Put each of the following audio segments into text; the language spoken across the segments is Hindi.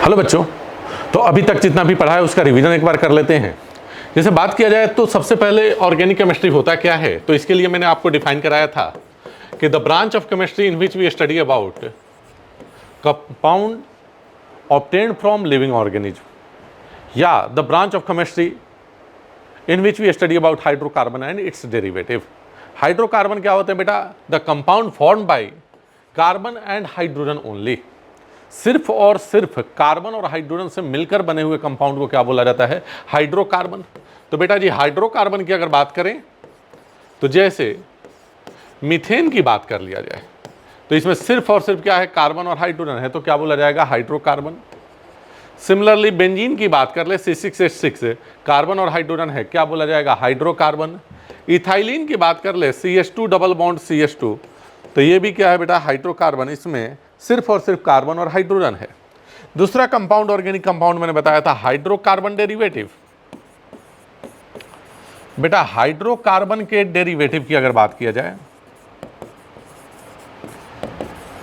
हेलो बच्चों, तो अभी तक जितना भी पढ़ा है उसका रिवीजन एक बार कर लेते हैं। जैसे बात किया जाए तो सबसे पहले ऑर्गेनिक केमिस्ट्री होता क्या है, तो इसके लिए मैंने आपको डिफाइन कराया था कि the branch of chemistry in which we study about compound obtained from living organism या the branch of chemistry in which we study about hydrocarbon and its derivative. Hydrocarbon क्या होते हैं बेटा? The compound form by carbon and hydrogen only. सिर्फ और सिर्फ कार्बन और हाइड्रोजन से मिलकर बने हुए कंपाउंड को क्या बोला जाता है? हाइड्रोकार्बन। तो बेटा जी हाइड्रोकार्बन की अगर बात करें तो जैसे मीथेन की बात कर लिया जाए तो इसमें सिर्फ और सिर्फ क्या है? कार्बन और हाइड्रोजन है, तो क्या बोला जाएगा? हाइड्रोकार्बन। सिमिलरली बेंजीन की बात कर ले, C6H6 कार्बन और हाइड्रोजन है, क्या बोला जाएगा? हाइड्रोकार्बन। इथाइलिन की बात कर ले, CH2 डबल बॉन्ड CH2, तो ये भी क्या है बेटा? हाइड्रोकार्बन। इसमें सिर्फ और सिर्फ कार्बन और हाइड्रोजन है। दूसरा कंपाउंड ऑर्गेनिक कंपाउंड मैंने बताया था हाइड्रोकार्बन डेरिवेटिव। बेटा हाइड्रोकार्बन के डेरिवेटिव की अगर बात किया जाए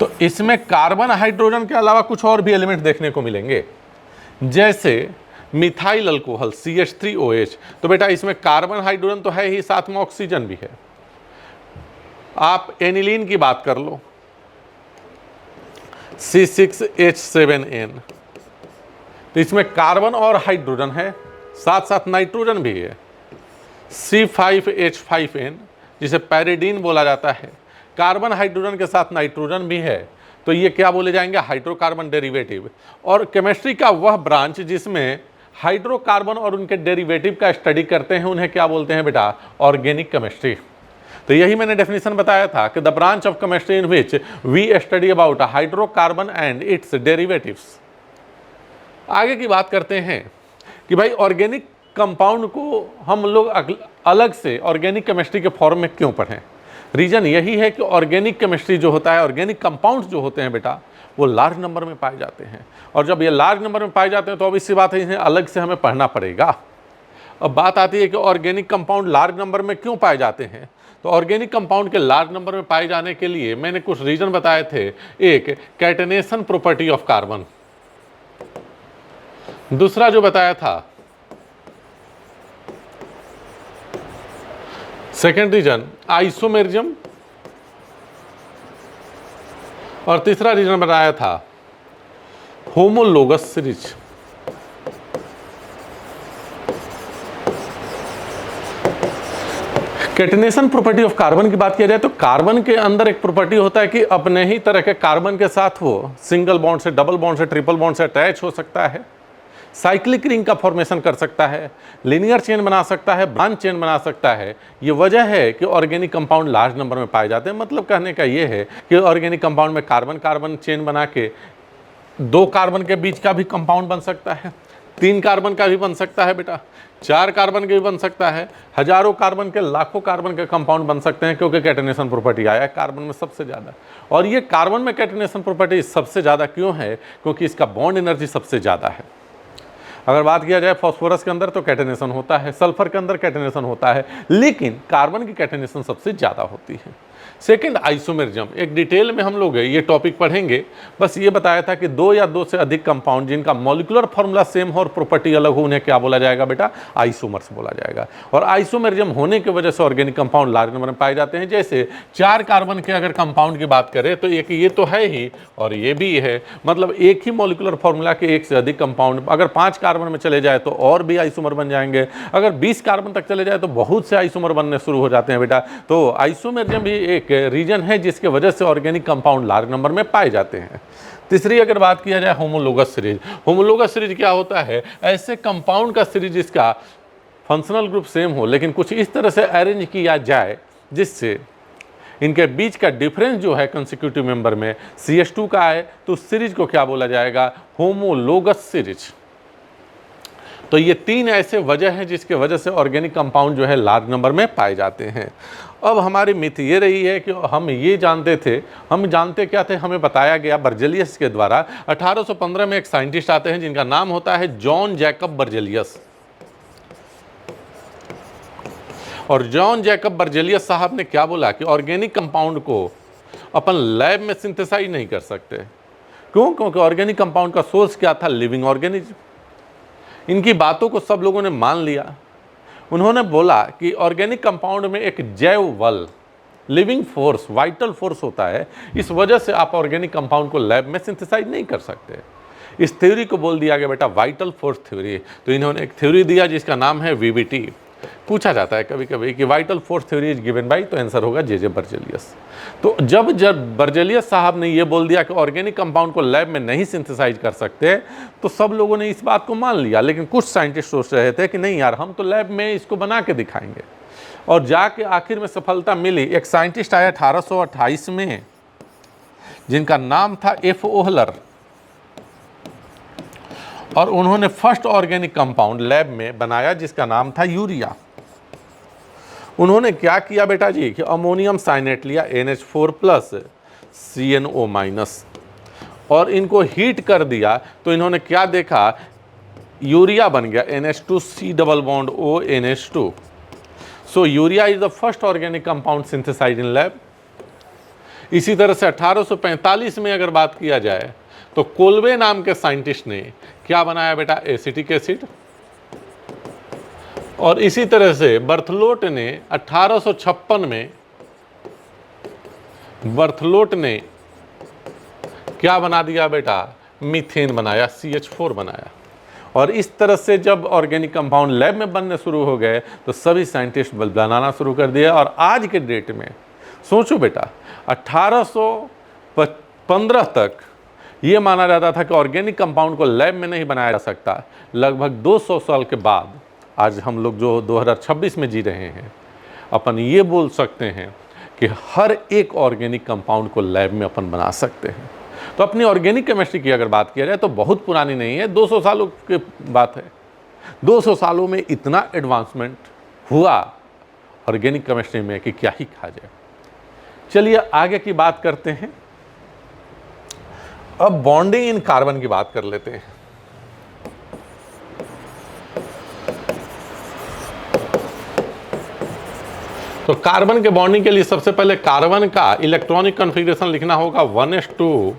तो इसमें कार्बन हाइड्रोजन के अलावा कुछ और भी एलिमेंट देखने को मिलेंगे, जैसे मिथाइल अल्कोहल CH3OH। तो बेटा इसमें कार्बन हाइड्रोजन तो है ही, साथ में ऑक्सीजन भी है। आप एनिलीन की बात कर लो, C6H7N, तो इसमें कार्बन और हाइड्रोजन है, साथ साथ नाइट्रोजन भी है। C5H5N जिसे पैरिडीन बोला जाता है, कार्बन हाइड्रोजन के साथ नाइट्रोजन भी है, तो ये क्या बोले जाएंगे? Hydrocarbon derivative. और केमिस्ट्री का वह ब्रांच जिसमें हाइड्रोकार्बन और उनके डेरिवेटिव का स्टडी करते हैं उन्हें क्या बोलते हैं बेटा? Organic chemistry. तो यही मैंने डेफिनेशन बताया था कि the branch of chemistry in which we study about hydrocarbon and its derivatives. आगे की बात करते हैं कि भाई ऑर्गेनिक कंपाउंड को हम लोग अलग से ऑर्गेनिक केमिस्ट्री के फॉर्म में क्यों पढ़ें? रीजन यही है कि ऑर्गेनिक केमिस्ट्री जो होता है, ऑर्गेनिक कंपाउंड्स जो होते हैं बेटा, वो लार्ज नंबर में पाए जाते हैं, और जब ये लार्ज नंबर में पाए जाते हैं तो ऑब्वियस सी बात है इन्हें अलग से हमें पढ़ना पड़ेगा। अब बात आती है कि ऑर्गेनिक कंपाउंड लार्ज नंबर में क्यों पाए जाते हैं, तो ऑर्गेनिक कंपाउंड के लार्ज नंबर में पाए जाने के लिए मैंने कुछ रीजन बताए थे। एक, कैटेनेशन प्रॉपर्टी ऑफ कार्बन। दूसरा जो बताया था, सेकेंड रीजन आइसोमेरिज्म, और तीसरा रीजन बताया था homologous series. Catenation property of carbon की बात किया जाए तो कार्बन के अंदर एक प्रॉपर्टी होता है कि अपने ही तरह के कार्बन के साथ वो सिंगल बॉन्ड से, डबल बॉन्ड से, ट्रिपल बॉन्ड से अटैच हो सकता है, साइक्लिक रिंग का फॉर्मेशन कर सकता है, लिनियर चेन बना सकता है, ब्रांच चेन बना सकता है। ये वजह है कि ऑर्गेनिक कंपाउंड लार्ज नंबर में पाए जाते हैं। मतलब कहने का ये है कि ऑर्गेनिक कंपाउंड में कार्बन कार्बन चेन बना के 2 कार्बन के बीच का भी कंपाउंड बन सकता है, 3 कार्बन का भी बन सकता है बेटा, 4 कार्बन के भी बन सकता है, हजारों कार्बन के, लाखों कार्बन के कंपाउंड बन सकते हैं, क्योंकि कैटेनेशन प्रॉपर्टी आया है कार्बन में सबसे ज़्यादा। और ये कार्बन में कैटेनेशन प्रॉपर्टी सबसे ज़्यादा क्यों है? क्योंकि इसका बॉन्ड एनर्जी सबसे ज़्यादा है। अगर बात किया जाए फॉस्फोरस के अंदर तो कैटेनेशन होता है, सल्फर के अंदर कैटेनेशन होता है, लेकिन कार्बन की कैटेनेशन सबसे ज़्यादा होती है। Second, isomerism. एक डिटेल में हम लोग ये टॉपिक पढ़ेंगे, बस ये बताया था कि 2 या 2 से अधिक कंपाउंड जिनका मॉलिक्यूलर फॉर्मूला सेम हो और प्रॉपर्टी अलग हो, उन्हें क्या बोला जाएगा बेटा? आइसोमर्स बोला जाएगा। और आइसोमेरिज्म होने की वजह से ऑर्गेनिक कंपाउंड लार्ज नंबर में पाए जाते हैं। जैसे 4 कार्बन के अगर कंपाउंड की बात करें तो एक ये तो है ही और ये भी है, मतलब एक ही मॉलिक्यूलर फॉर्मूला के 1 से अधिक कंपाउंड। अगर 5 कार्बन में चले जाए तो और भी आइसोमर बन जाएंगे, अगर 20 कार्बन तक चले जाए तो बहुत से आइसोमर बनने शुरू हो जाते हैं बेटा। तो आइसोमेरिज्म भी एक रीजन है जिसके वजह से ऑर्गेनिक कंपाउंड लार्ज नंबर में पाए जाते हैं। तीसरी अगर बात किया जाए होमोलोगस सीरीज। होमोलोगस सीरीज क्या होता है? ऐसे कंपाउंड का सीरीज जिसका फंक्शनल ग्रुप सेम हो लेकिन कुछ इस तरह से अरेंज किया जाए जिससे इनके बीच का डिफरेंस जो है कंसेक्यूटिव मेंबर में CH2 का है, तो उस सीरीज को क्या बोला जाएगा? Homologous series. तो ये 3 ऐसे वजह हैं जिसके वजह से ऑर्गेनिक कंपाउंड जो है लार्ज नंबर में पाए जाते हैं। अब हमारी मिथ ये रही है कि हम ये जानते थे, हम जानते क्या थे? हमें बताया गया बर्जेलियस के द्वारा। 1815 में एक साइंटिस्ट आते हैं जिनका नाम होता है जॉन जैकब बर्जेलियस। और जॉन जैकब बर्जेलियस साहब ने क्या बोला कि ऑर्गेनिक कंपाउंड को अपन लैब में सिंथेसाइज नहीं कर सकते, क्यों? क्योंकि ऑर्गेनिक कंपाउंड का सोर्स क्या था? Living organism. इनकी बातों को सब लोगों ने मान लिया। उन्होंने बोला कि ऑर्गेनिक कंपाउंड में एक जैव बल, लिविंग फोर्स, वाइटल फोर्स होता है, इस वजह से आप ऑर्गेनिक कंपाउंड को लैब में सिंथेसाइज नहीं कर सकते। इस थ्योरी को बोल दिया गया बेटा वाइटल फोर्स थ्योरी। तो इन्होंने एक थ्योरी दिया जिसका नाम है वीबीटी। पूछा जाता है कभी कभी कि vital force theory is given by, तो आंसर होगा जे बर्जेलियस। तो जब बर्जेलियस साहब ने ये बोल दिया कि ऑर्गेनिक कंपाउंड को लैब में नहीं सिंथेसाइज कर सकते, तो सब लोगों ने इस बात को मान लिया। लेकिन कुछ साइंटिस्ट सोच रहे थे कि नहीं यार, हम तो लैब में इसको बना के दिखाएंगे। और जाके आखिर में सफलता मिली। एक साइंटिस्ट आया 1828 में, जिनका नाम था एफ ओहलर, और उन्होंने फर्स्ट ऑर्गेनिक कंपाउंड लैब में बनाया जिसका नाम था यूरिया। उन्होंने क्या किया बेटा जी कि अमोनियम साइनेट लिया NH4+ CNO-, और इनको हीट कर दिया। तो इन्होंने क्या देखा, यूरिया बन गया NH2C+O NH2। So urea is the first organic compound synthesised in lab. इसी तरह से 1845 में अगर बात किया जाए तो कोल्बे नाम के साइंटिस्ट ने क्या बनाया बेटा, एसिटिक एसिड। और इसी तरह से बर्थलोट ने 1856 में बर्थलोट ने क्या बना दिया बेटा, मीथेन बनाया, CH4 बनाया। और इस तरह से जब ऑर्गेनिक कंपाउंड लैब में बनने शुरू हो गए तो सभी साइंटिस्ट बनाना शुरू कर दिया। और आज के डेट में सोचो बेटा, 1815 तक ये माना जाता था कि ऑर्गेनिक कंपाउंड को लैब में नहीं बनाया जा सकता। लगभग 200 साल के बाद आज हम लोग जो 2026 में जी रहे हैं, अपन ये बोल सकते हैं कि हर एक ऑर्गेनिक कंपाउंड को लैब में अपन बना सकते हैं। तो अपनी ऑर्गेनिक केमिस्ट्री की अगर बात किया जाए तो बहुत पुरानी नहीं है, 200 सालों की बात है। 200 सालों में इतना एडवांसमेंट हुआ ऑर्गेनिक केमिस्ट्री में कि क्या ही कहा जाए। चलिए आगे की बात करते हैं। अब बॉन्डिंग इन कार्बन की बात कर लेते हैं। तो कार्बन के बॉन्डिंग के लिए सबसे पहले कार्बन का इलेक्ट्रॉनिक कॉन्फ़िगरेशन लिखना होगा 1s2,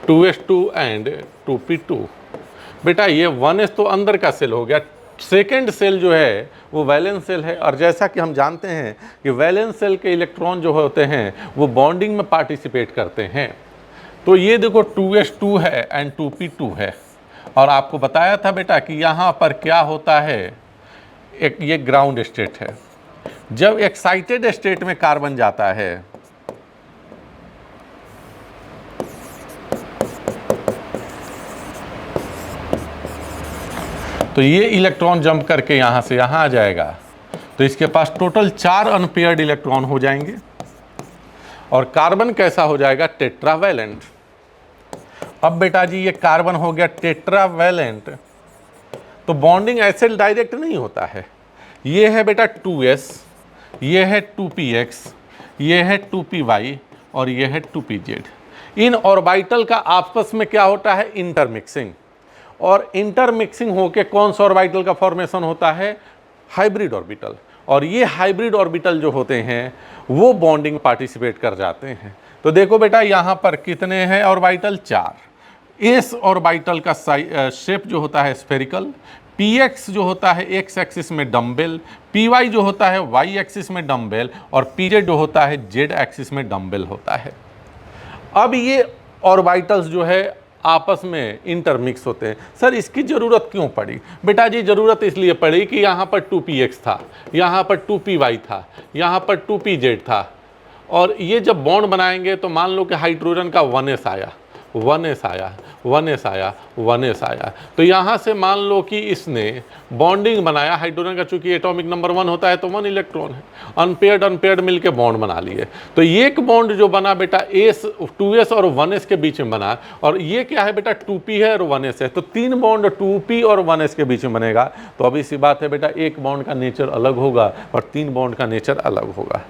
2s2 एंड 2p2। बेटा ये 1s तो अंदर का सेल हो गया, सेकेंड सेल जो है वो वैलेंस सेल है। और जैसा कि हम जानते हैं कि वैलेंस सेल के इलेक्ट्रॉन जो होते हैं वो बॉन्डिंग में पार्टिसिपेट करते हैं। तो ये देखो 2s2 है एंड 2p2 है। और आपको बताया था बेटा कि यहाँ पर क्या होता है, एक ये ग्राउंड स्टेट है। जब एक्साइटेड स्टेट में कार्बन जाता है तो ये इलेक्ट्रॉन जंप करके यहां से यहां आ जाएगा। तो इसके पास टोटल 4 अनपेयर्ड इलेक्ट्रॉन हो जाएंगे और कार्बन कैसा हो जाएगा, टेट्रावैलेंट। अब बेटा जी ये कार्बन हो गया टेट्रावैलेंट, तो बॉन्डिंग ऐसे डायरेक्ट नहीं होता है। ये है बेटा 2s, ये है 2px, ये है 2py और ये है 2pz। इन ऑर्बिटल का आपस में क्या होता है, इंटरमिक्सिंग। और इंटरमिक्सिंग होके कौन सा ऑर्बिटल का फॉर्मेशन होता है, हाइब्रिड ऑर्बिटल। और ये हाइब्रिड ऑर्बिटल जो होते हैं वो बॉन्डिंग पार्टिसिपेट कर जाते हैं। तो देखो बेटा यहाँ पर कितने हैं ऑर्बिटल, 4। इस ऑर्बिटल का शेप जो होता है स्फेरिकल, px जो होता है x एक्सिस में डम्बेल, py जो होता है y एक्सिस में डम्बेल और pz जो होता है z एक्सिस में डम्बेल होता है। अब ये ऑर्बिटल्स जो है आपस में इंटरमिक्स होते हैं। सर इसकी ज़रूरत क्यों पड़ी? बेटा जी ज़रूरत इसलिए पड़ी कि यहाँ पर 2px था, यहाँ पर 2py था, यहाँ पर 2pz था। और ये जब बॉन्ड बनाएंगे तो मान लो कि हाइड्रोजन का 1s आया, 1s आया, 1s आया, 1s आया, तो यहाँ से मान लो कि इसने बॉन्डिंग बनाया। हाइड्रोजन का चूंकि एटॉमिक नंबर 1 होता है तो 1 इलेक्ट्रॉन है, अनपेयर्ड मिलके बॉन्ड बना लिए। तो एक बॉन्ड जो बना बेटा 2s और 1s के बीच में बना। और ये क्या है बेटा, 2p है और 1s है, तो 3 बॉन्ड 2p और 1s के बीच में बनेगा। तो अभी सी बात है बेटा, एक बॉन्ड का नेचर अलग होगा और 3 बॉन्ड का नेचर अलग होगा।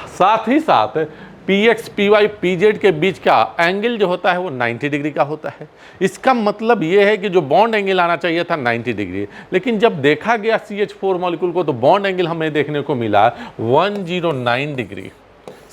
साथ ही साथ px, py, pz के बीच का एंगल जो होता है वो 90 डिग्री का होता है। इसका मतलब ये है कि जो बॉन्ड एंगल आना चाहिए था 90 डिग्री, लेकिन जब देखा गया CH4 मॉलिक्यूल को तो बॉन्ड एंगल हमें देखने को मिला 109 डिग्री।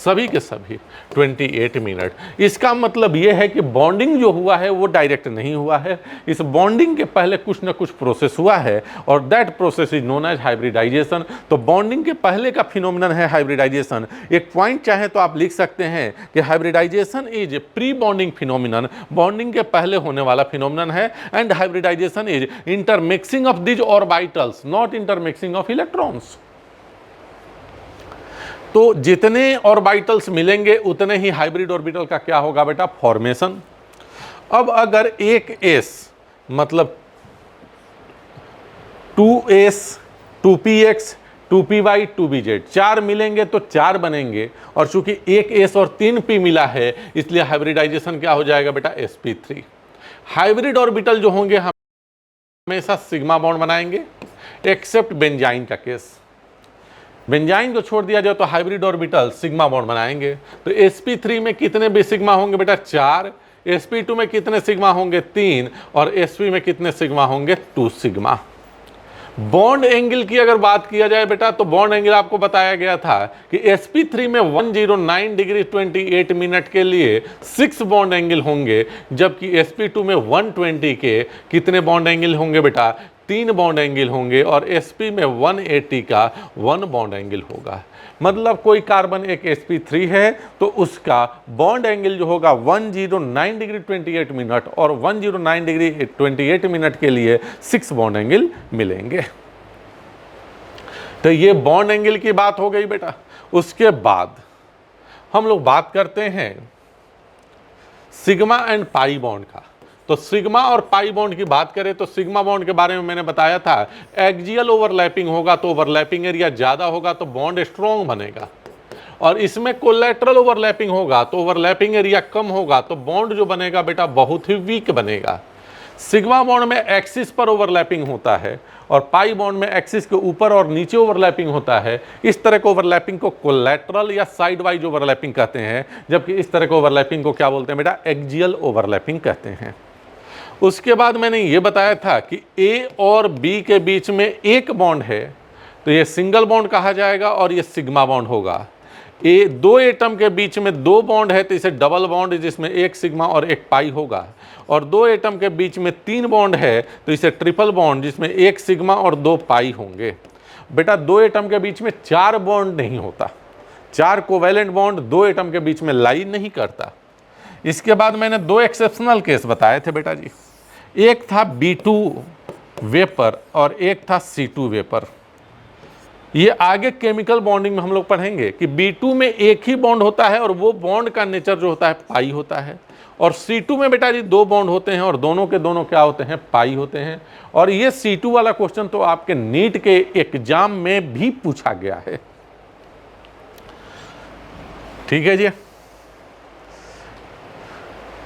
सभी के सभी 28 मिनट। इसका मतलब ये है कि बॉन्डिंग जो हुआ है वो डायरेक्ट नहीं हुआ है, इस बॉन्डिंग के पहले कुछ ना कुछ प्रोसेस हुआ है और that process is known as hybridisation. तो बॉन्डिंग के पहले का फिनोमिनन है हाइब्रिडाइजेशन। एक पॉइंट चाहे तो आप लिख सकते हैं कि hybridisation is pre bonding phenomenon, bonding के पहले होने वाला फिनोमिनन है, and hybridisation is intermixing of these orbitals, not intermixing of electrons. तो जितने ऑर्बिटल्स मिलेंगे उतने ही हाइब्रिड ऑर्बिटल का क्या होगा बेटा, फॉर्मेशन। अब अगर एक s मतलब 2s 2px 2py 2pz 4 मिलेंगे तो 4 बनेंगे, और चूंकि एक s और 3p मिला है इसलिए हाइब्रिडाइजेशन क्या हो जाएगा बेटा, sp3। हाइब्रिड ऑर्बिटल जो होंगे हमेशा सिग्मा बॉन्ड बनाएंगे, एक्सेप्ट बेंजाइन का केस। बेंजाइन को छोड़ दिया जाए तो हाइब्रिड ऑर्बिटल सिग्मा बॉन्ड बनाएंगे। तो sp3 में कितने भी सिग्मा होंगे बेटा, 4, sp2 में कितने सिग्मा होंगे, 3, और sp में कितने सिग्मा होंगे, 2 सिग्मा। बॉन्ड एंगल की अगर बात किया जाए बेटा तो बॉन्ड एंगल आपको बताया गया था कि sp3 में 109 डिग्री 28 मिनट के लिए 6 बॉन्ड एंगल होंगे, जबकि sp2 में 120 के कितने बॉन्ड एंगल होंगे बेटा, 3 बॉन्ड एंगल होंगे, और sp में 180 का 1 बॉन्ड एंगल होगा। मतलब कोई कार्बन एक sp3 है तो उसका बॉन्ड एंगल जो होगा 109 डिग्री 28 मिनट, और 109 डिग्री 28 मिनट के लिए 6 बॉन्ड एंगल मिलेंगे। तो ये बॉन्ड एंगल की बात हो गई बेटा। उसके बाद हम लोग बात करते हैं सिग्मा एंड पाई बॉन्ड का। तो सिग्मा और पाई बॉन्ड की बात करें तो सिग्मा बॉन्ड के बारे में मैंने बताया था, एक्सियल ओवरलैपिंग होगा तो ओवरलैपिंग एरिया ज़्यादा होगा तो बॉन्ड स्ट्रॉन्ग बनेगा, और इसमें कोलैटरल ओवरलैपिंग होगा तो ओवरलैपिंग एरिया कम होगा तो बॉन्ड जो बनेगा बेटा बहुत ही वीक बनेगा। सिग्मा बॉन्ड में एक्सिस पर ओवरलैपिंग होता है और पाई बॉन्ड में एक्सिस के ऊपर और नीचे ओवरलैपिंग होता है। इस तरह के ओवरलैपिंग को कोलैटरल या साइड वाइज ओवरलैपिंग कहते हैं, जबकि इस तरह के ओवरलैपिंग को क्या बोलते हैं बेटा, एक्सियल ओवरलैपिंग कहते हैं। उसके बाद मैंने ये बताया था कि A और B के बीच में एक बॉन्ड है तो ये सिंगल बॉन्ड कहा जाएगा और ये सिग्मा बॉन्ड होगा। दो एटम के बीच में 2 बॉन्ड है तो इसे डबल बॉन्ड जिसमें एक सिग्मा और एक पाई होगा, और 2 एटम के बीच में 3 बॉन्ड है तो इसे ट्रिपल बॉन्ड जिसमें एक सिग्मा और 2 पाई होंगे। बेटा 2 एटम के बीच में 4 बॉन्ड नहीं होता, 4 कोवैलेंट बॉन्ड 2 एटम के बीच में लाई नहीं करता। इसके बाद मैंने 2 एक्सेप्शनल केस बताए थे बेटा जी, एक था B2 वेपर और एक था C2 वेपर। ये आगे केमिकल बॉन्डिंग में हम लोग पढ़ेंगे कि B2 में एक ही बॉन्ड होता है और वो बॉन्ड का नेचर जो होता है पाई होता है, और C2 में बेटा जी 2 बॉन्ड होते हैं और दोनों के दोनों क्या होते हैं, पाई होते हैं। और ये C2 वाला क्वेश्चन तो आपके नीट के एग्जाम में भी पूछा गया है। ठीक है जी।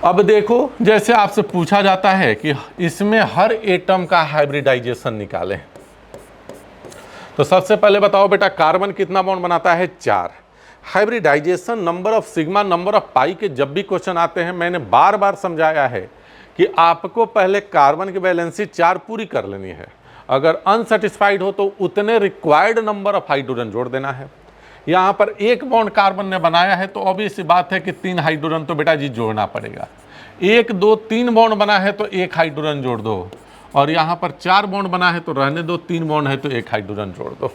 अब देखो जैसे आपसे पूछा जाता है कि इसमें हर एटम का हाइब्रिडाइजेशन निकालें, तो सबसे पहले बताओ बेटा कार्बन कितना बॉन्ड बनाता है, 4। Hybridization number of sigma number of pi के जब भी क्वेश्चन आते हैं मैंने बार बार समझाया है कि आपको पहले कार्बन की वैलेंसी 4 पूरी कर लेनी है। अगर अनसेटिस्फाइड हो तो उतने रिक्वायर्ड नंबर ऑफ हाइड्रोजन जोड़ देना है। यहाँ पर एक बॉन्ड कार्बन ने बनाया है तो ऑब्वियस सी बात है कि 3 हाइड्रोजन तो बेटा जी जोड़ना पड़ेगा। 1 2 3 बॉन्ड बना है तो 1 हाइड्रोजन जोड़ दो, और यहाँ पर 4 बॉन्ड बना है तो रहने दो, 3 बॉन्ड है तो 1 हाइड्रोजन जोड़ दो।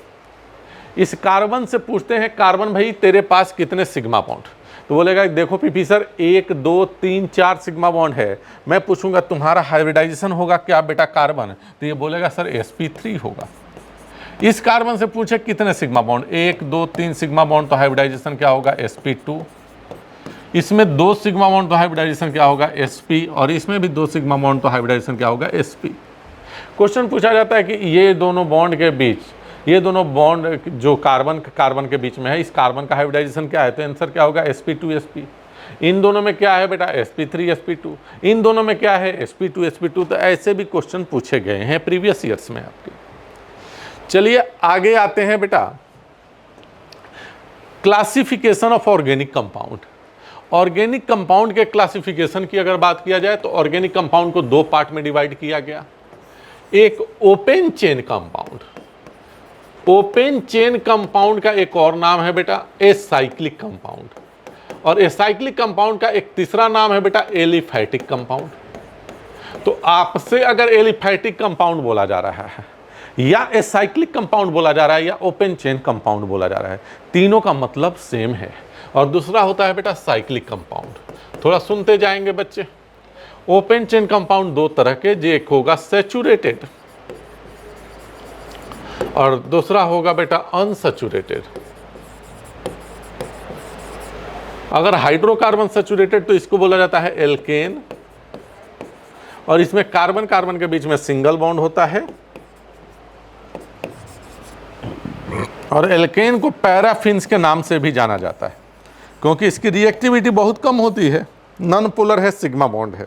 इस कार्बन से पूछते हैं कार्बन भाई तेरे पास कितने सिग्मा बॉन्ड, तो बोलेगा देखो पीपी सर 1 2 3 4 सिग्मा बॉन्ड है। मैं पूछूंगा तुम्हारा हाइब्रिडाइजेशन होगा क्या बेटा कार्बन, तो ये बोलेगा सर sp3 होगा। इस कार्बन से पूछे कितने सिग्मा बॉन्ड, 1 2 3 सिग्मा बॉन्ड, तो हाइब्रिडाइजेशन क्या होगा sp2। इसमें 2 सिग्मा बॉन्ड तो हाइब्रिडाइजेशन क्या होगा sp, और इसमें भी 2 सिग्मा बॉन्ड तो हाइब्रिडाइजेशन क्या होगा sp। क्वेश्चन पूछा जाता है कि ये दोनों बॉन्ड के बीच, ये दोनों बॉन्ड जो कार्बन के बीच में है, इस कार्बन का हाइब्रिडाइजेशन क्या है, तो आंसर क्या होगा sp2 sp। इन दोनों में क्या है बेटा sp3 sp2, इन दोनों में क्या है sp2 sp2। तो ऐसे भी क्वेश्चन पूछे गए हैं प्रीवियस ईयर्स में आपके। चलिए आगे आते हैं बेटा, classification of organic compound. Organic compound के क्लासिफिकेशन की अगर बात किया जाए तो ऑर्गेनिक कंपाउंड को 2 पार्ट में डिवाइड किया गया। एक open chain compound, open chain compound का एक और नाम है बेटा एसाइक्लिक कंपाउंड, और एसाइक्लिक कंपाउंड का एक तीसरा नाम है बेटा एलिफैटिक कंपाउंड। तो आपसे अगर एलिफैटिक कंपाउंड बोला जा रहा है या एसाइक्लिक कंपाउंड बोला जा रहा है या ओपन चेन कंपाउंड बोला जा रहा है, तीनों का मतलब सेम है। और दूसरा होता है बेटा साइक्लिक कंपाउंड। थोड़ा सुनते जाएंगे बच्चे। ओपन चेन कंपाउंड दो तरह के, जो एक होगा सैचुरेटेड और दूसरा होगा बेटा अनसैचुरेटेड। अगर हाइड्रोकार्बन सैचुरेटेड तो इसको बोला जाता है एल्केन, और इसमें कार्बन कार्बन के बीच में सिंगल बॉन्ड होता है, और एल्केन को पैराफिन्स के नाम से भी जाना जाता है क्योंकि इसकी रिएक्टिविटी बहुत कम होती है, नॉन पोलर है, सिग्मा बॉन्ड है,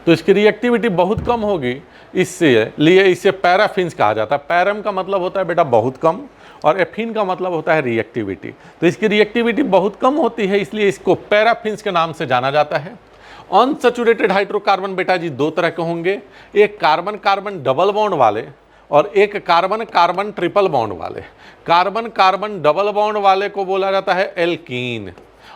तो इसकी रिएक्टिविटी बहुत कम होगी, इसलिए इसे पैराफिन्स कहा जाता है। पैरम का मतलब होता है बेटा बहुत कम, और एफिन का मतलब होता है रिएक्टिविटी। तो इसकी रिएक्टिविटी बहुत कम होती है, इसलिए इसको पैराफिन्स के नाम से जाना जाता है। अनसैचुरेटेड हाइड्रोकार्बन बेटा जी दो तरह के होंगे, एक कार्बन कार्बन डबल बॉन्ड वाले और एक कार्बन कार्बन ट्रिपल बॉन्ड वाले। कार्बन कार्बन डबल बॉन्ड वाले को बोला जाता है एल्कीन,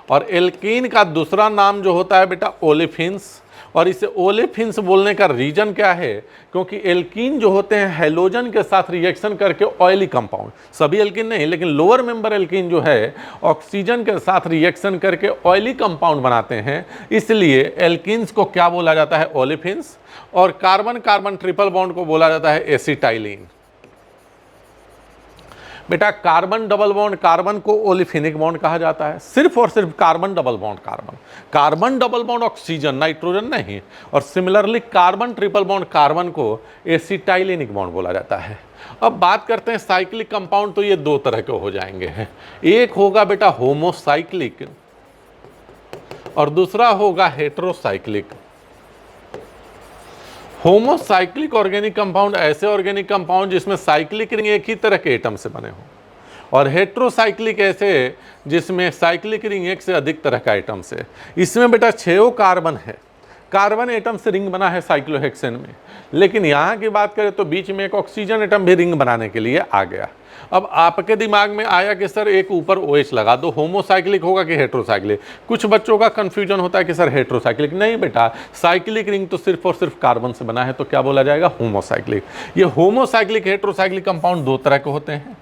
और एल्कीन का दूसरा नाम जो होता है बेटा ओलेफिन्स। और इसे ओलेफिन्स बोलने का रीजन क्या है, क्योंकि एल्कीन जो होते हैं हेलोजन के साथ रिएक्शन करके ऑयली कंपाउंड, सभी एल्कीन नहीं लेकिन लोअर मेंबर एल्कीन जो है ऑक्सीजन के साथ रिएक्शन करके ऑयली कंपाउंड बनाते हैं, इसलिए एल्कीन्स को क्या बोला जाता है ओलेफिन्स, और कार्बन कार्बन ट्रिपल बॉन्ड को बोला जाता है एसिटाइलिन। बेटा कार्बन डबल बॉन्ड कार्बन को ओलिफिनिक बॉन्ड कहा जाता है, सिर्फ और सिर्फ carbon double bond carbon. Carbon double bond oxygen nitrogen नहीं, और similarly carbon triple bond carbon को एसिटाइलिनिक बॉन्ड बोला जाता है। अब बात करते हैं साइक्लिक कंपाउंड, तो ये दो तरह के हो जाएंगे, एक होगा बेटा होमोसाइक्लिक और दूसरा होगा हेटेरोसाइक्लिक। होमोसाइक्लिक ऑर्गेनिक कंपाउंड ऐसे ऑर्गेनिक कंपाउंड जिसमें साइक्लिक रिंग एक ही तरह के एटम से बने हों, और हेटेरोसाइक्लिक ऐसे जिसमें साइक्लिक रिंग एक से अधिक तरह का एटम से। इसमें बेटा 6 कार्बन है, कार्बन एटम से रिंग बना है साइक्लोहेक्सेन में, लेकिन यहाँ की बात करें तो बीच में एक ऑक्सीजन एटम भी रिंग बनाने के लिए आ गया। अब आपके दिमाग में आया कि सर एक ऊपर OH लगा दो, होमोसाइक्लिक होगा कि हेटेरोसाइक्लिक। कुछ बच्चों का कंफ्यूजन होता है कि सर हेटेरोसाइक्लिक। नहीं बेटा, साइक्लिक रिंग तो सिर्फ और सिर्फ कार्बन से बना है, तो क्या बोला जाएगा होमोसाइक्लिक। ये होमोसाइक्लिक हेटेरोसाइक्लिक कंपाउंड दो तरह के होते हैं,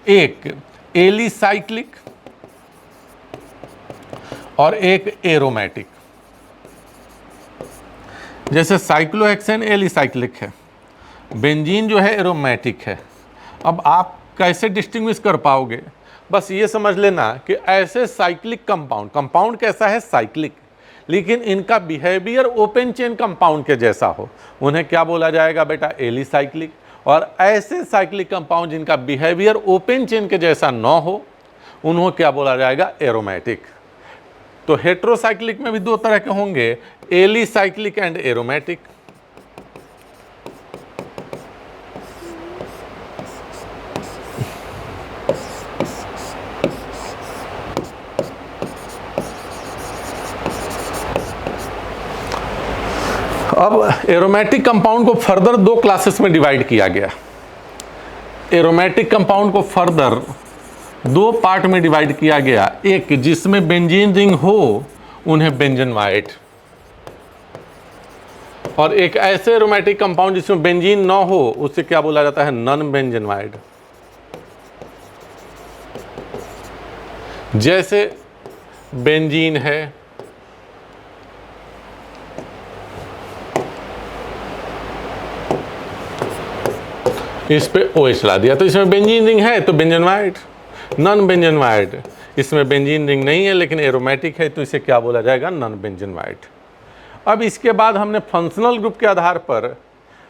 एक एलिसाइक्लिक और एक एरोमेटिक। जैसे साइक्लोहेक्सेन एलिसाइक्लिक है, बेंजीन जो है एरोमेटिक है। अब आप कैसे डिस्टिंग्विश कर पाओगे, बस ये समझ लेना कि ऐसे साइक्लिक कंपाउंड कैसा है साइक्लिक, लेकिन इनका बिहेवियर ओपन चेन कंपाउंड के जैसा हो, उन्हें क्या बोला जाएगा बेटा एलिसाइक्लिक। और ऐसे साइक्लिक कंपाउंड जिनका बिहेवियर ओपन चेन के जैसा न हो, उन्हें क्या बोला जाएगा एरोमेटिक। तो हेटेरोसाइक्लिक में भी दो तरह के होंगे, एलिसाइक्लिक एंड एरोमेटिक। अब एरोमेटिक कंपाउंड को फर्दर दो क्लासेस में डिवाइड किया गया। एरोमेटिक कंपाउंड को फर्दर दो पार्ट में डिवाइड किया गया, एक जिसमें बेंजीन रिंग हो उन्हें बेंजनवाइट, और एक ऐसे एरोमेटिक कंपाउंड जिसमें बेंजीन ना हो उसे क्या बोला जाता है नॉन बेंजनवाइट। जैसे बेंजीन है, इस पे OH ला दिया तो इसमें बेंजीन रिंग है तो बेंजनवाइट। नॉन बेंजनवाइट, इसमें बेंजीन रिंग नहीं है लेकिन एरोमेटिक है, तो इसे क्या बोला जाएगा नॉन बेंजनवाइट। अब इसके बाद हमने फंक्शनल ग्रुप के आधार पर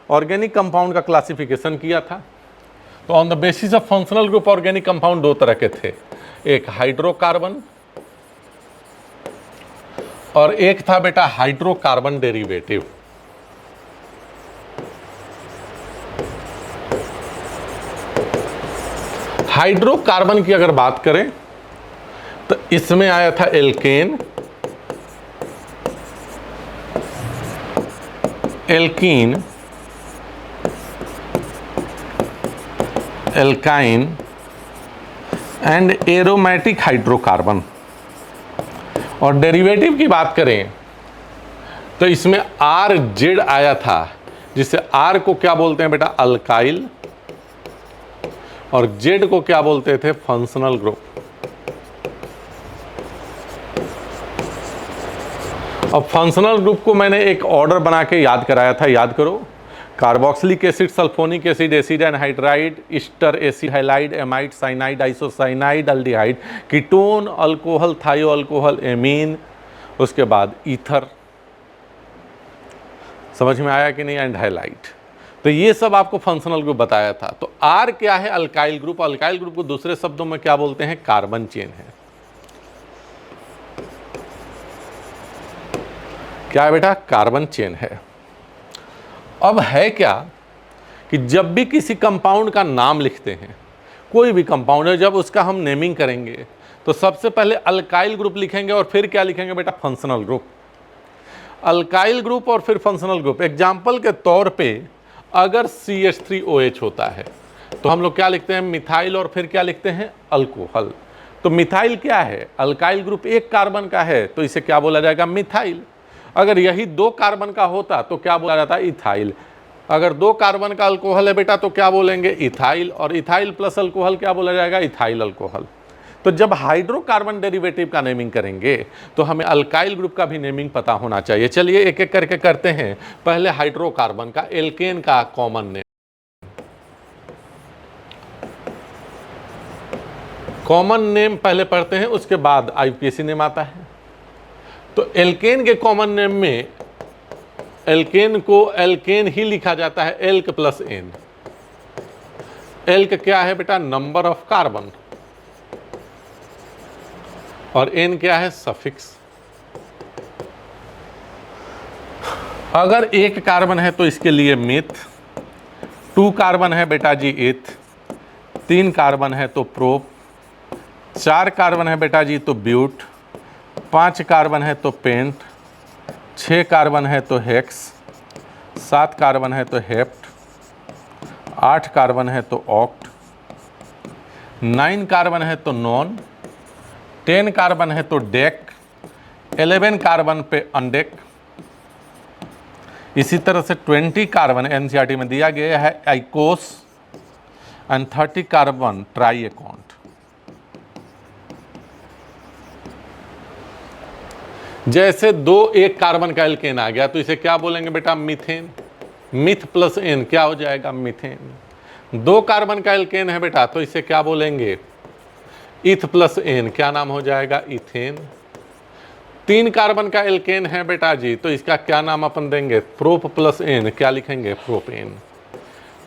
ऑर्गेनिक कंपाउंड का क्लासिफिकेशन किया था। तो on the basis of functional group organic compound दो तरह के थे, एक हाइड्रोकार्बन और एक था बेटा हाइड्रोकार्बन डेरिवेटिव। हाइड्रोकार्बन की अगर बात करें तो इसमें आया था alkane, alkene, alkyne and aromatic hydrocarbon. और डेरिवेटिव की बात करें तो इसमें आर जेड आया था, जिससे आर को क्या बोलते हैं बेटा, अल्काइल, और जेड को क्या बोलते थे, फंक्शनल ग्रुप। अब फंक्शनल ग्रुप को मैंने एक ऑर्डर बना के याद कराया था, याद करो। Carboxylic acid, sulphonic acid, acid anhydride, Easter acid, halide, amide, cyanide, isocyanide, aldehyde, ketone, alcohol, थायो अल्कोहल, एमीन, उसके बाद ईथर। समझ में आया कि नहीं, एंड हैलाइड। तो ये सब आपको फंक्शनल ग्रुप बताया था। तो आर क्या है, अल्काइल ग्रुप। अल्काइल ग्रुप को दूसरे शब्दों में क्या बोलते हैं, कार्बन चेन है। क्या है बेटा, कार्बन चेन है। अब है क्या कि जब भी किसी कंपाउंड का नाम लिखते हैं, कोई भी कंपाउंड है, जब उसका हम नेमिंग करेंगे तो सबसे पहले अल्काइल ग्रुप लिखेंगे और फिर क्या लिखेंगे बेटा, फंक्शनल ग्रुप। अल्काइल ग्रुप और फिर फंक्शनल ग्रुप। एग्जाम्पल के तौर पे अगर CH3OH होता है तो हम लोग क्या लिखते हैं, मिथाइल, और फिर क्या लिखते हैं, अल्कोहल। तो मिथाइल क्या है, अल्काइल ग्रुप एक कार्बन का है तो इसे क्या बोला जाएगा, मिथाइल। अगर यही 2 कार्बन का होता तो क्या बोला जाता है, इथाइल। अगर 2 कार्बन का अल्कोहल है बेटा तो क्या बोलेंगे, इथाइल, और इथाइल प्लस अल्कोहल क्या बोला जाएगा, इथाइल अल्कोहल। तो जब हाइड्रोकार्बन डेरिवेटिव का नेमिंग करेंगे तो हमें अल्काइल ग्रुप का भी नेमिंग पता होना चाहिए। चलिए एक एक करके करते हैं। पहले हाइड्रोकार्बन का, एल्केन का कॉमन नेम। कॉमन नेम पहले पढ़ते हैं, उसके बाद IUPAC नेम आता है। तो एल्केन के कॉमन नेम में एल्केन को एल्केन ही लिखा जाता है, एल्क प्लस एन। एल्क क्या है बेटा, नंबर ऑफ कार्बन, और एन क्या है, सफिक्स। अगर 1 कार्बन है तो इसके लिए मिथ, 2 कार्बन है बेटा जी इथ, 3 कार्बन है तो प्रोप, 4 कार्बन है बेटा जी तो ब्यूट, 5 कार्बन है तो पेंट, 6 कार्बन है तो हेक्स, 7 कार्बन है तो हेप्ट, 8 कार्बन है तो ऑक्ट, 9 कार्बन है तो नॉन, 10 कार्बन है तो डेक, 11 कार्बन पे अनडेक। इसी तरह से 20 कार्बन NCERT में दिया गया है आइकोस, एंड 30 कार्बन ट्राई अकाउंट। जैसे 1 कार्बन का एल्केन आ गया तो इसे क्या बोलेंगे बेटा, मीथेन। मिथ प्लस एन क्या हो जाएगा, मीथेन। 2 कार्बन का एल्केन है बेटा तो इसे क्या बोलेंगे, इथ प्लस एन, क्या नाम हो जाएगा, इथेन। 3 कार्बन का एल्केन है बेटा जी तो इसका क्या नाम अपन देंगे, प्रोप प्लस एन, क्या लिखेंगे, प्रोपेन।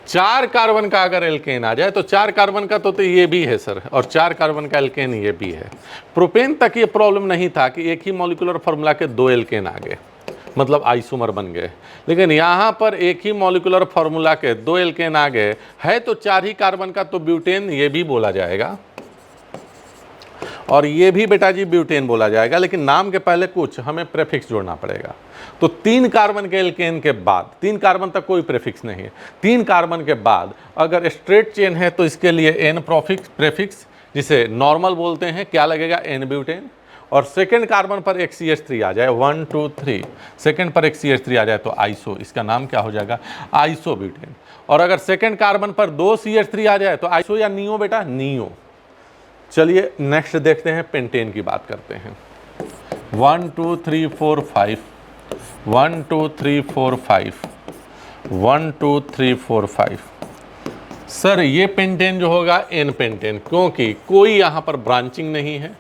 4 कार्बन का अगर एल्केन आ जाए तो 4 कार्बन का तो ये भी है सर, और 4 कार्बन का एल्केन ये भी है। प्रोपेन तक ये प्रॉब्लम नहीं था कि एक ही मॉलिक्यूलर फार्मूला के 2 एल्केन आ गए, मतलब आइसोमर बन गए। लेकिन यहाँ पर एक ही मॉलिक्यूलर फार्मूला के 2 एल्केन आ गए है तो 4 ही कार्बन का, तो ब्यूटेन ये भी बोला जाएगा, और ये भी बेटा जी ब्यूटेन बोला जाएगा। लेकिन नाम के पहले कुछ हमें प्रेफिक्स जोड़ना पड़ेगा। तो 3 कार्बन के एल्केन के बाद, 3 कार्बन तक कोई प्रेफिक्स नहीं है, 3 कार्बन के बाद अगर स्ट्रेट चेन है तो इसके लिए एन प्रेफिक्स, जिसे नॉर्मल बोलते हैं, क्या लगेगा, एन ब्यूटेन। और सेकेंड कार्बन पर एक CH3 आ जाए, 1 2 3, सेकेंड पर एक CH3 आ जाए तो आइसो, इसका नाम क्या हो जाएगा, आइसो ब्यूटेन। और अगर सेकेंड कार्बन पर 2 CH3 आ जाए तो आइसो या नियो बेटा, नियो। चलिए नेक्स्ट देखते हैं, पेंटेन की बात करते हैं। 1 2 3 4 5, 1 2 3 4 5, 1 2 3 4 5। सर ये पेंटेन जो होगा एन पेंटेन, क्योंकि कोई यहाँ पर ब्रांचिंग नहीं है।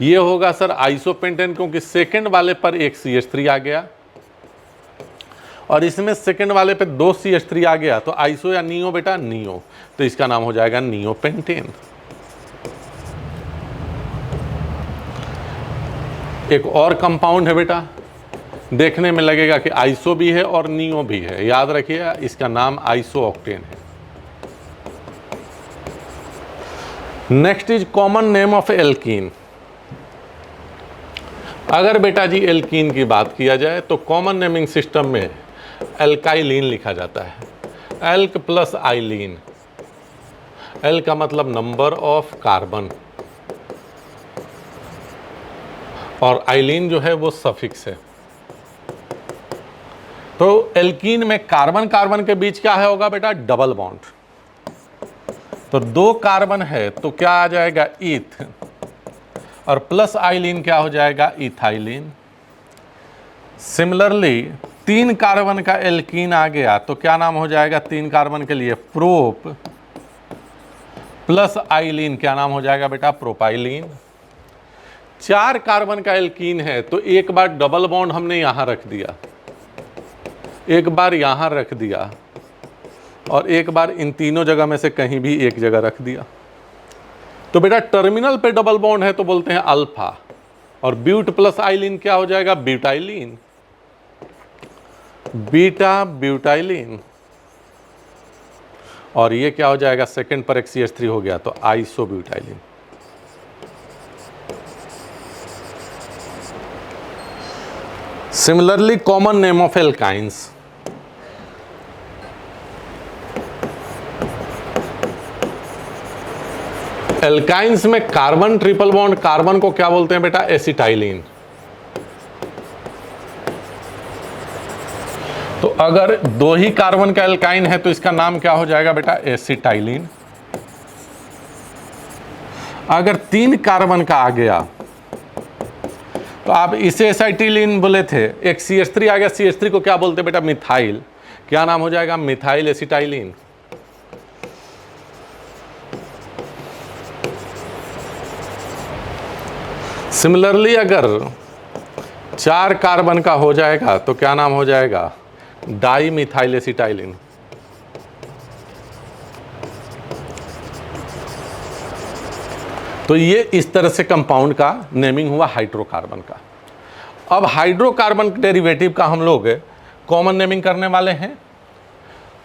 ये होगा सर आइसो पेंटेन, क्योंकि सेकंड वाले पर एक CH3 आ गया और इसमें सेकंड वाले पे 2 CH3 आ गया, तो आइसो या नियो बेटा, नियो। तो इसका नाम हो जाएगा नियो पेंटेन। एक और कंपाउंड है बेटा, देखने में लगेगा कि आइसो भी है और नियो भी है, याद रखिएगा, इसका नाम आइसो ऑक्टेन है। Next is common name of alkene. अगर बेटा जी एल्कीन की बात किया जाए तो कॉमन नेमिंग सिस्टम में एल्काइलिन लिखा जाता है, एल्क प्लस आइलिन। एल का मतलब नंबर ऑफ कार्बन, और आइलीन जो है वो सफिक्स है। तो एल्कीन में कार्बन कार्बन के बीच क्या है होगा बेटा, डबल बॉन्ड। तो 2 कार्बन है तो क्या आ जाएगा, ईथ, और प्लस आइलीन क्या हो जाएगा, इथाइलिन। सिमिलरली 3 कार्बन का एल्कीन आ गया तो क्या नाम हो जाएगा 3 कार्बन के लिए, प्रोप, प्लस आइलीन क्या नाम हो जाएगा बेटा, प्रोपाइलीन। 4 कार्बन का एल्कीन है तो एक बार डबल बॉन्ड हमने यहां रख दिया, एक बार यहां रख दिया, और एक बार इन तीनों जगह में से कहीं भी एक जगह रख दिया। तो बेटा टर्मिनल पे डबल बॉन्ड है तो बोलते हैं अल्फा, और ब्यूट प्लस आइलीन क्या हो जाएगा, ब्यूटाइलीन, बीटा ब्यूटाइलीन। और ये क्या हो जाएगा, सेकंड पर एक CH3 हो गया तो isobutylene. Similarly common name of alkynes, alkynes में कार्बन ट्रिपल बॉन्ड कार्बन को क्या बोलते हैं बेटा, एसिटाइलिन। तो अगर 2 ही कार्बन का एल्काइन है तो इसका नाम क्या हो जाएगा बेटा, एसिटाइलिन। अगर 3 कार्बन का आ गया तो आप इसे एसिटाइलिन बोले थे, एक CH3 आ गया, CH3 को क्या बोलते हैं बेटा, मिथाइल, क्या नाम हो जाएगा, मिथाइल एसिटाइलिन। सिमिलरली अगर 4 कार्बन का हो जाएगा तो क्या नाम हो जाएगा, डाई मिथाइल एसिटाइलिन। तो ये इस तरह से कंपाउंड का नेमिंग हुआ हाइड्रोकार्बन का। अब हाइड्रोकार्बन डेरिवेटिव का हम लोग कॉमन नेमिंग करने वाले हैं।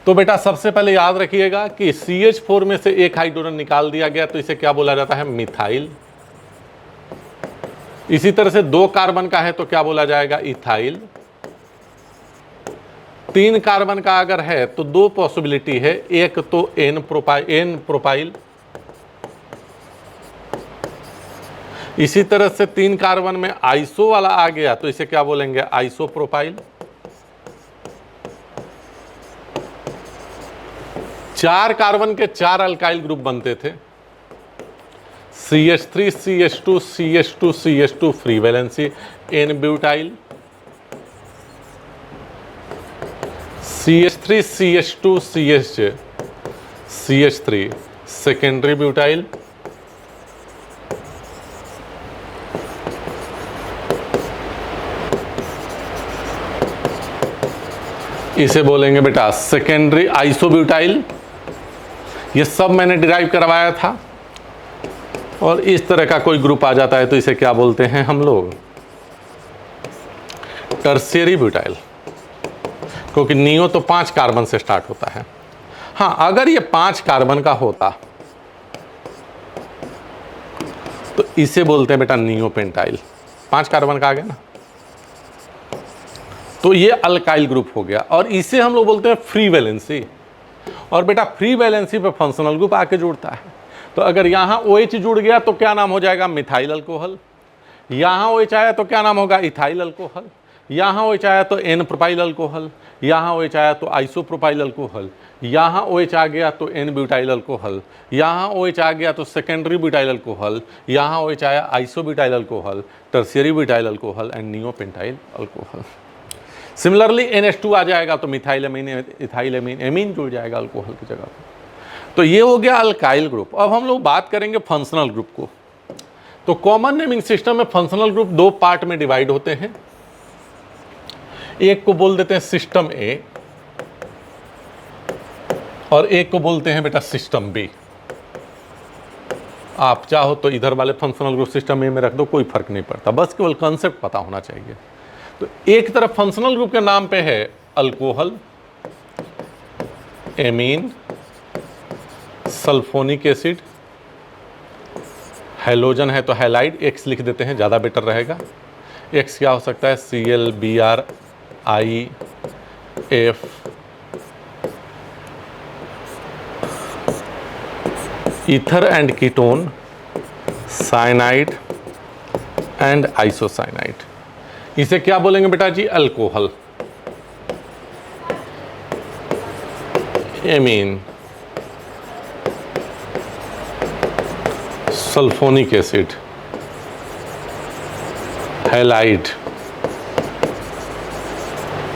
तो बेटा सबसे पहले याद रखिएगा कि CH4 में से एक हाइड्रोजन निकाल दिया गया तो इसे क्या बोला जाता है, मिथाइल। इसी तरह से 2 कार्बन का है तो क्या बोला जाएगा, इथाइल। 3 कार्बन का अगर है तो 2 पॉसिबिलिटी है, एक तो एन प्रोपाइल। इसी तरह से 3 कार्बन में आइसो वाला आ गया तो इसे क्या बोलेंगे, आइसोप्रोपाइल। 4 कार्बन के 4 अल्काइल ग्रुप बनते थे, CH3 CH2 CH2 CH2 free valency, n butyl. CH3 CH2 CH3 secondary butyl. इसे बोलेंगे बेटा सेकेंडरी आइसोब्यूटाइल। ये सब मैंने डिराइव करवाया था। और इस तरह का कोई ग्रुप आ जाता है तो इसे क्या बोलते हैं हम लोग, टर्शियरी ब्यूटाइल, क्योंकि नियो तो 5 कार्बन से स्टार्ट होता है। हाँ, अगर ये 5 कार्बन का होता तो इसे बोलते हैं बेटा नियोपेंटाइल। 5 कार्बन का आ गया ना, तो ये अल्काइल ग्रुप हो गया। और इसे हम लोग बोलते हैं फ्री वैलेंसी। और बेटा फ्री वैलेंसी पे फंक्शनल ग्रुप आके जुड़ता है। तो अगर यहाँ OH जुड़ गया तो क्या नाम हो जाएगा, मिथाइल अल्कोहल। यहाँ OH आया तो क्या नाम होगा, इथाइल अल्कोहल। यहाँ OH आया तो एन प्रोपाइल अल्कोहल। यहाँ OH आया तो आइसोप्रोपाइल अल्कोहल। यहाँ OH आ गया तो एन ब्यूटाइल अल्कोहल। यहाँ OH आ गया तो सेकेंडरी ब्यूटाइल अल्कोहल। यहाँ OH आया isobutyl alcohol, tertiary butyl alcohol and neopentyl alcohol. Similarly NH2 आ जाएगा तो methyl amine, ethyl amine, amine जुड़ जाएगा अल्कोहल की जगह पर। तो ये हो गया अल्काइल ग्रुप। अब हम लोग बात करेंगे फंक्शनल ग्रुप को। तो कॉमन नेमिंग सिस्टम में फंक्शनल ग्रुप 2 पार्ट में डिवाइड होते हैं। एक को बोल देते हैं सिस्टम ए और एक को बोलते हैं बेटा सिस्टम बी। आप चाहो तो इधर वाले फंक्शनल ग्रुप सिस्टम ए में रख दो, कोई फर्क नहीं पड़ता, बस केवल कॉन्सेप्ट पता होना चाहिए। तो एक तरफ फंक्शनल ग्रुप के नाम पे है alcohol, amine, sulphonic acid, halogen है तो हैलाइड, एक्स लिख देते हैं ज़्यादा बेटर रहेगा। एक्स क्या हो सकता है, Cl Br I F ether and ketone, cyanide and isocyanide. इसे क्या बोलेंगे बेटा जी? Alcohol. Amine, sulphonic acid, halide,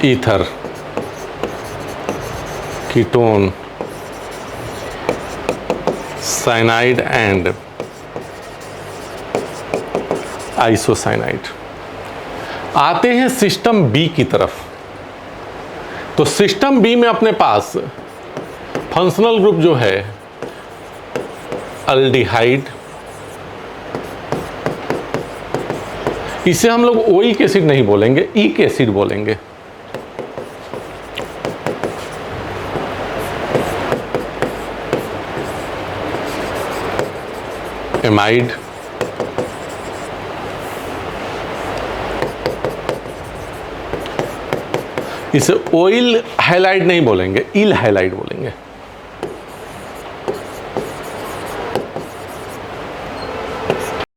ether, ketone, cyanide and isocyanide. आते हैं सिस्टम बी की तरफ। तो सिस्टम बी में अपने पास फंक्शनल ग्रुप जो है अल्डिहाइड, इसे हम लोग ओइक एसिड नहीं बोलेंगे, ईक एसिड बोलेंगे। एमाइड, इसे ऑयल हैलाइड नहीं बोलेंगे, इल हैलाइड बोलेंगे।